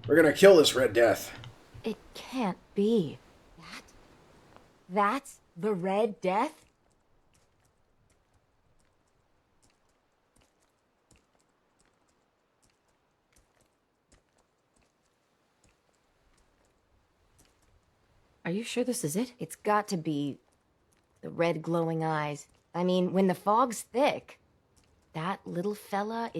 We're gonna kill this Red Death. It can't be. That's the Red Death? Are you sure this is it? It's got to be the red glowing eyes. I mean, when the fog's thick, that little fella is